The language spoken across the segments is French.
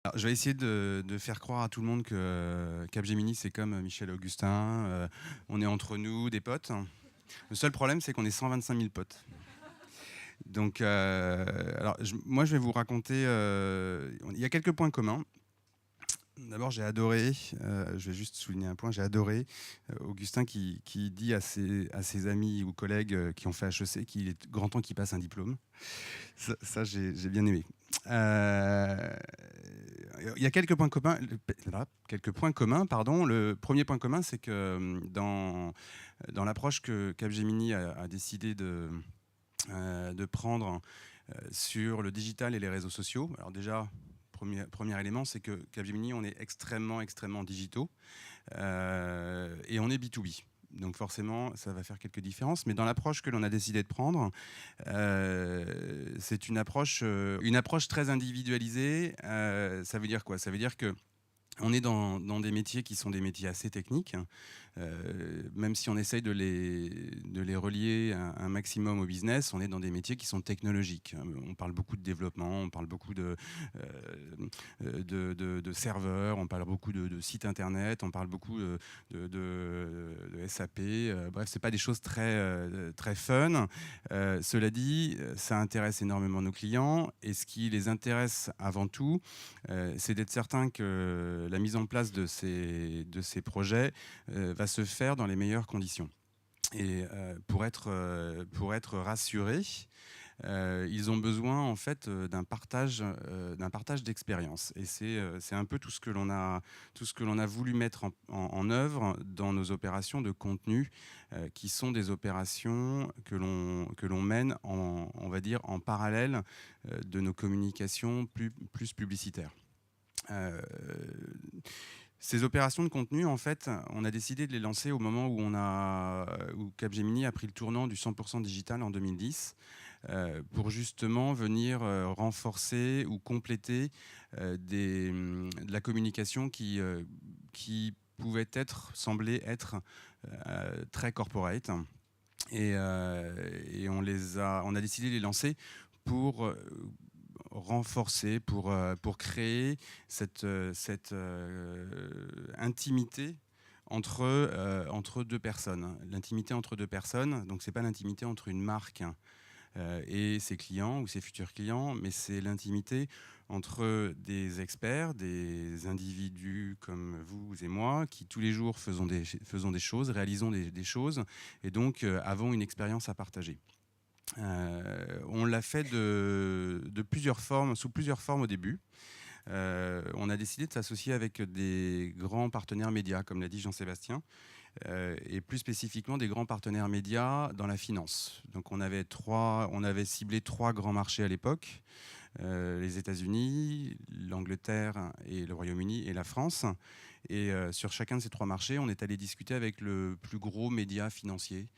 Alors, je vais essayer de faire croire à tout le monde que Capgemini, c'est comme Michel Augustin. On est entre nous, des potes. Le seul problème, c'est qu'on est 125 000 potes. Donc, alors, moi, je vais vous raconter. Il y a quelques points communs. D'abord, j'ai adoré, je vais juste souligner un point, j'ai adoré Augustin qui dit à ses amis ou collègues qui ont fait HEC qu'il est grand temps qu'ils passent un diplôme. Ça, j'ai bien aimé. Euh, il y a quelques points communs, pardon. Le premier point commun, c'est que dans l'approche que Capgemini a décidé de prendre sur le digital et les réseaux sociaux. Alors déjà, premier élément, c'est que Capgemini, on est extrêmement, extrêmement digitaux et on est B2B. Donc forcément, ça va faire quelques différences. Mais dans l'approche que l'on a décidé de prendre, c'est une approche très individualisée. Ça veut dire quoi? Ça veut dire que on est dans des métiers qui sont des métiers assez techniques, même si on essaye de les relier un maximum au business, on est dans des métiers qui sont technologiques. On parle beaucoup de développement, on parle beaucoup de serveurs, on parle beaucoup de sites internet, on parle beaucoup de SAP. Bref, c'est pas des choses très fun. Cela dit, ça intéresse énormément nos clients et ce qui les intéresse avant tout, c'est d'être certain que la mise en place de ces projets va se faire dans les meilleures conditions. Et pour être rassurés, ils ont besoin en fait d'un partage d'expérience. Et c'est un peu tout ce que l'on a voulu mettre en œuvre dans nos opérations de contenu, qui sont des opérations que l'on mène on va dire en parallèle de nos communications plus publicitaires. Ces opérations de contenu, en fait, on a décidé de les lancer au moment où Capgemini a pris le tournant du 100% digital en 2010, pour justement venir renforcer ou compléter de la communication qui pouvait sembler être très corporate. Et on a décidé de les lancer pour renforcer, pour créer cette intimité entre deux personnes. L'intimité entre deux personnes, donc c'est pas l'intimité entre une marque et ses clients ou ses futurs clients, mais c'est l'intimité entre des experts, des individus comme vous et moi, qui tous les jours faisons des choses, réalisons des choses, et donc avons une expérience à partager. On l'a fait de plusieurs formes, sous plusieurs formes au début. On a décidé de s'associer avec des grands partenaires médias, comme l'a dit Jean-Sébastien, et plus spécifiquement des grands partenaires médias dans la finance. Donc on avait ciblé 3 grands marchés à l'époque, les États-Unis, l'Angleterre et le Royaume-Uni et la France. Et sur chacun de ces 3 marchés, on est allé discuter avec le plus gros média financier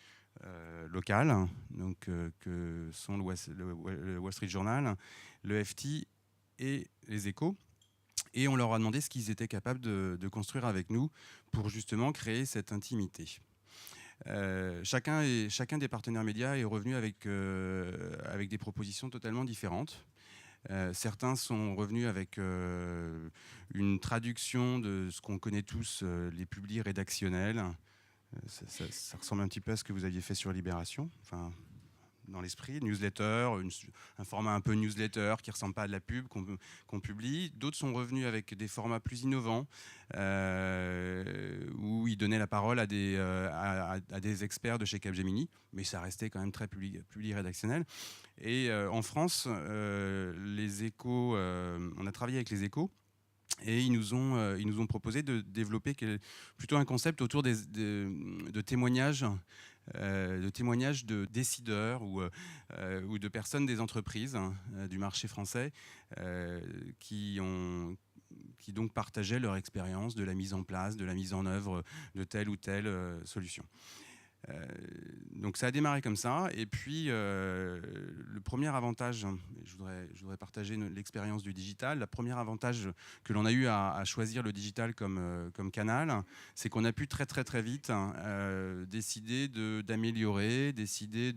local, donc, que sont le Wall Street Journal, le FT et les Échos. Et on leur a demandé ce qu'ils étaient capables de construire avec nous pour justement créer cette intimité. Chacun des partenaires médias est revenu avec des propositions totalement différentes. Certains sont revenus avec une traduction de ce qu'on connaît tous, les publis rédactionnels. Ça ressemble un petit peu à ce que vous aviez fait sur Libération, enfin, dans l'esprit, newsletter, un format un peu newsletter qui ne ressemble pas à de la pub qu'on publie. D'autres sont revenus avec des formats plus innovants, où ils donnaient la parole à des experts de chez Capgemini, mais ça restait quand même très public rédactionnel. Et en France, les Échos, on a travaillé avec les Échos, et ils nous ont proposé de développer plutôt un concept autour de témoignages, de décideurs ou de personnes des entreprises du marché français, qui donc partageaient leur expérience de la mise en place, de la mise en œuvre de telle ou telle solution. Donc ça a démarré comme ça, et puis le le premier avantage, je voudrais partager l'expérience du digital, le premier avantage que l'on a eu à choisir le digital comme canal, c'est qu'on a pu très très très vite décider d'améliorer, décider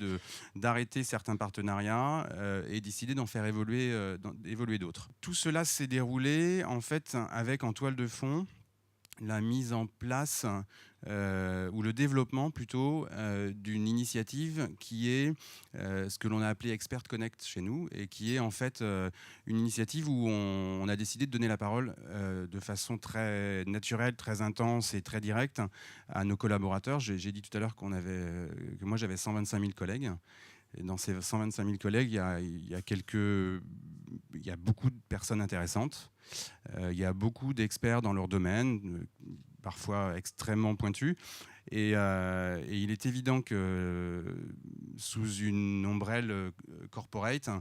d'arrêter certains partenariats et décider d'en faire évoluer d'autres. Tout cela s'est déroulé en fait avec en toile de fond la mise en place ou le développement plutôt d'une initiative qui est ce que l'on a appelé Expert Connect chez nous et qui est en fait une initiative où on a décidé de donner la parole de façon très naturelle, très intense et très directe à nos collaborateurs. J'ai dit tout à l'heure que moi j'avais 125 000 collègues. Et dans ces 125 000 collègues, il y a beaucoup de personnes intéressantes. Il y a beaucoup d'experts dans leur domaine, parfois extrêmement pointus. Et il est évident que sous une ombrelle corporate,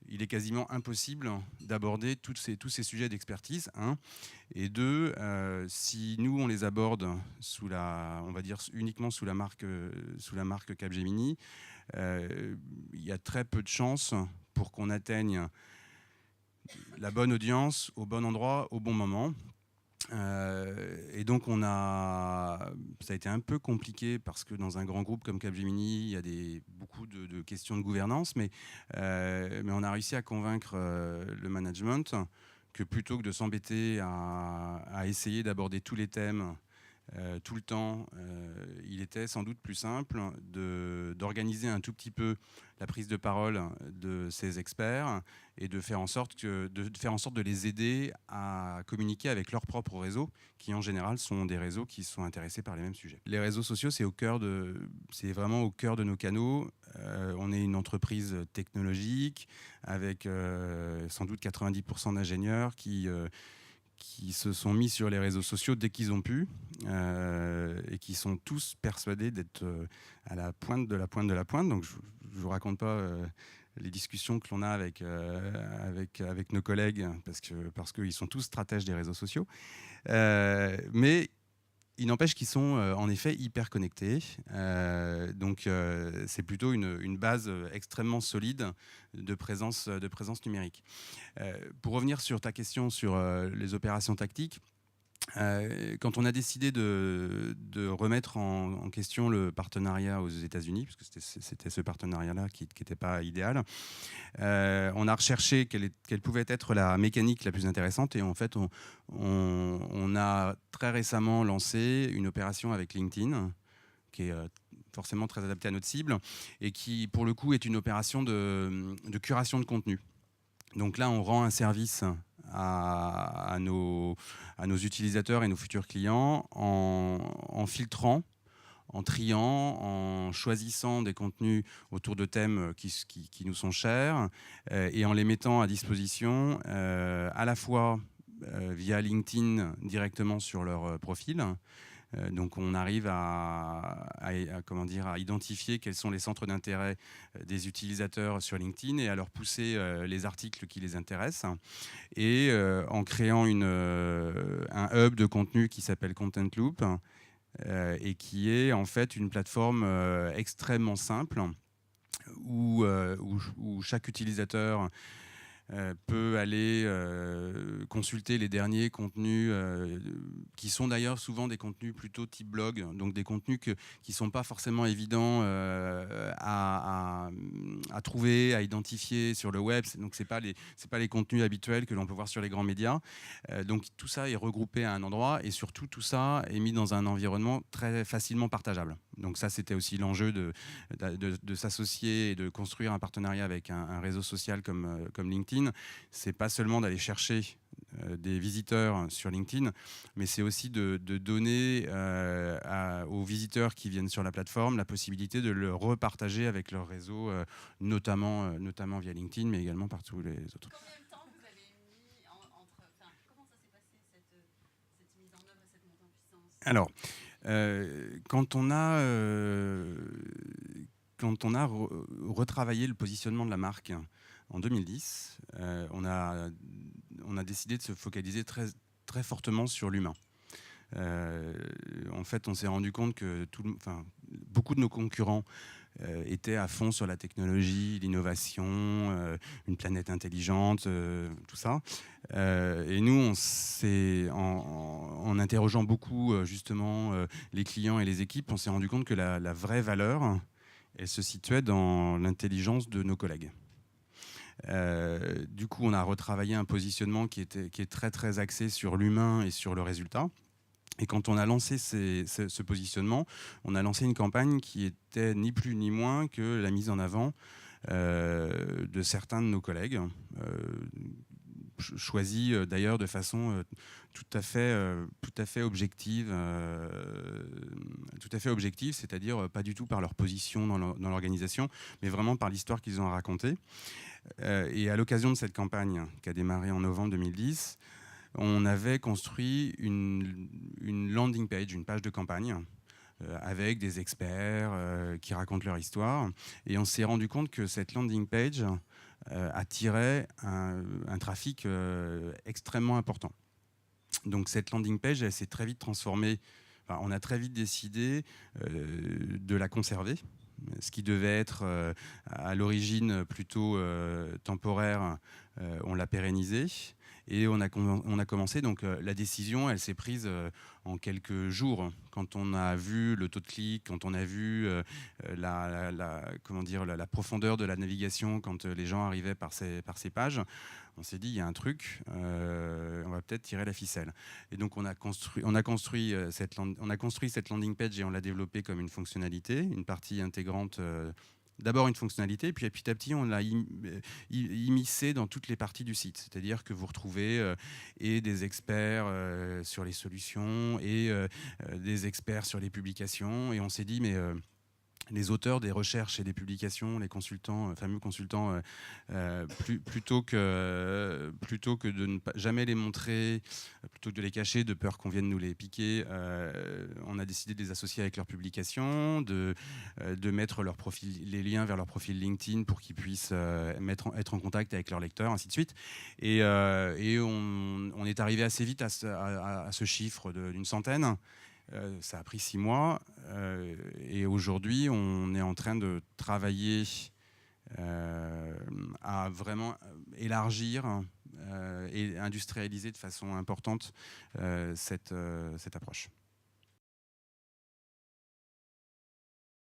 il est quasiment impossible d'aborder tous ces sujets d'expertise. Et deux, si nous on les aborde on va dire uniquement sous la marque Capgemini, il y a très peu de chances pour qu'on atteigne la bonne audience au bon endroit au bon moment. Et donc ça a été un peu compliqué parce que dans un grand groupe comme Capgemini, il y a beaucoup de questions de gouvernance, mais on a réussi à convaincre le management que plutôt que de s'embêter à essayer d'aborder tous les thèmes tout le temps, il était sans doute plus simple d'organiser un tout petit peu la prise de parole de ces experts et de faire en sorte de les aider à communiquer avec leur propre réseau, qui en général sont des réseaux qui sont intéressés par les mêmes sujets. Les réseaux sociaux, c'est vraiment au cœur de nos canaux. On est une entreprise technologique avec sans doute 90% d'ingénieurs qui se sont mis sur les réseaux sociaux dès qu'ils ont pu et qui sont tous persuadés d'être à la pointe de la pointe de la pointe. Donc je ne vous raconte pas les discussions que l'on a avec nos collègues parce qu'ils sont tous stratèges des réseaux sociaux. Mais il n'empêche qu'ils sont en effet hyper connectés. Donc c'est plutôt une base extrêmement solide de présence numérique. Pour revenir sur ta question sur les opérations tactiques, quand on a décidé de remettre en question le partenariat aux États-Unis, parce que c'était ce partenariat-là qui n'était pas idéal, on a recherché quelle pouvait être la mécanique la plus intéressante et en fait on a très récemment lancé une opération avec LinkedIn qui est forcément très adaptée à notre cible et qui pour le coup est une opération de curation de contenu. Donc là on rend un service à nos utilisateurs et nos futurs clients en filtrant, en triant, en choisissant des contenus autour de thèmes qui nous sont chers et en les mettant à disposition à la fois via LinkedIn directement sur leur profil. Donc on arrive à identifier quels sont les centres d'intérêt des utilisateurs sur LinkedIn et à leur pousser les articles qui les intéressent. Et en créant un hub de contenu qui s'appelle Content Loop et qui est en fait une plateforme extrêmement simple où chaque utilisateur peut aller consulter les derniers contenus qui sont d'ailleurs souvent des contenus plutôt type blog, donc des contenus qui ne sont pas forcément évidents à trouver, à identifier sur le web. Donc ce n'est pas les contenus habituels que l'on peut voir sur les grands médias. Donc tout ça est regroupé à un endroit et surtout tout ça est mis dans un environnement très facilement partageable. Donc ça, c'était aussi l'enjeu de s'associer et de construire un partenariat avec un réseau social comme LinkedIn. C'est pas seulement d'aller chercher des visiteurs sur LinkedIn, mais c'est aussi de donner aux visiteurs qui viennent sur la plateforme la possibilité de le repartager avec leur réseau, notamment via LinkedIn, mais également par tous les autres. Combien de temps vous avez mis comment ça s'est passé cette mise en œuvre et cette montée en puissance? Alors, quand on a retravaillé le positionnement de la marque en 2010, on a décidé de se focaliser très, très fortement sur l'humain. En fait, on s'est rendu compte que beaucoup de nos concurrents étaient à fond sur la technologie, l'innovation, une planète intelligente, tout ça. Et nous, en interrogeant beaucoup justement les clients et les équipes, on s'est rendu compte que la vraie valeur, elle se situait dans l'intelligence de nos collègues. Du coup, on a retravaillé un positionnement qui est très très axé sur l'humain et sur le résultat. Et quand on a lancé ce positionnement, on a lancé une campagne qui était ni plus ni moins que la mise en avant de certains de nos collègues, choisis d'ailleurs de façon tout à fait objective, c'est-à-dire pas du tout par leur position dans l'organisation, mais vraiment par l'histoire qu'ils ont à raconter. Et à l'occasion de cette campagne qui a démarré en novembre 2010, on avait construit une landing page, une page de campagne, avec des experts qui racontent leur histoire. Et on s'est rendu compte que cette landing page attirait un trafic extrêmement important. Donc cette landing page, elle s'est très vite transformée. Enfin, on a très vite décidé de la conserver. Ce qui devait être à l'origine plutôt temporaire, on l'a pérennisé. Et on a commencé, donc la décision, elle s'est prise en quelques jours. Quand on a vu le taux de clic, quand on a vu la profondeur de la navigation, quand les gens arrivaient par ces pages, on s'est dit, il y a un truc, on va peut-être tirer la ficelle. Et donc on a construit cette landing page et on l'a développée comme une fonctionnalité, une partie intégrante. D'abord une fonctionnalité, puis petit à petit, on l'a immiscé dans toutes les parties du site. C'est-à-dire que vous retrouvez et des experts sur les solutions et des experts sur les publications. Et on s'est dit, mais les auteurs des recherches et des publications, les consultants, fameux consultants, plutôt que de ne jamais les montrer, plutôt que de les cacher de peur qu'on vienne nous les piquer, on a décidé de les associer avec leurs publications, de mettre leur profil, les liens vers leur profil LinkedIn pour qu'ils puissent être en contact avec leurs lecteurs, ainsi de suite. Et on est arrivé assez vite à ce chiffre d'une centaine. Ça a pris 6 mois et aujourd'hui, on est en train de travailler à vraiment élargir et industrialiser de façon importante cette approche.